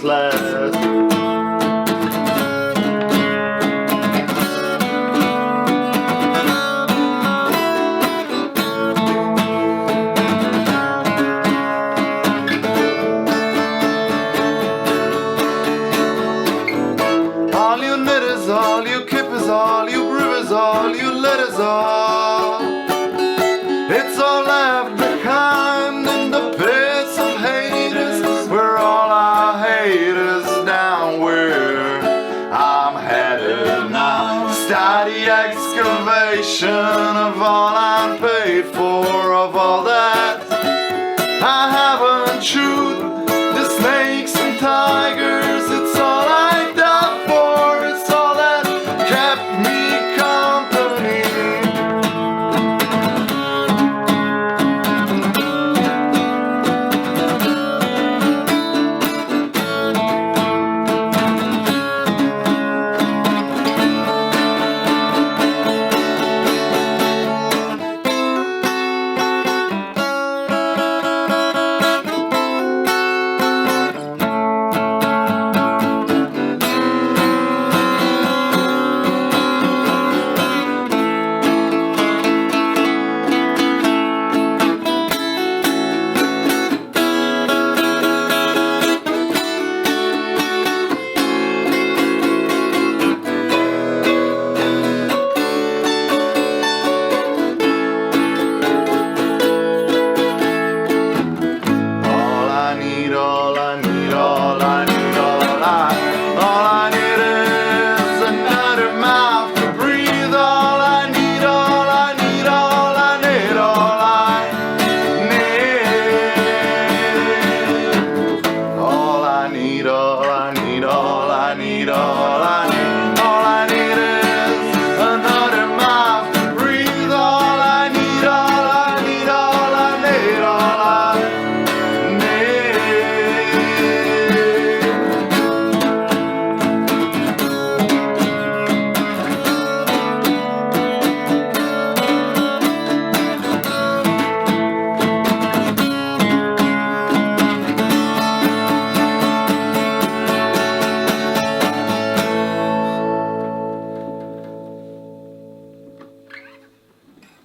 worthless. All you knitters, all you kippers, all you brewers, all you letters, all it's all left behind in the pits of haters. We're all our haters down where I'm headed now. Start the excavation of all I'm paid for, of all that I haven't chewed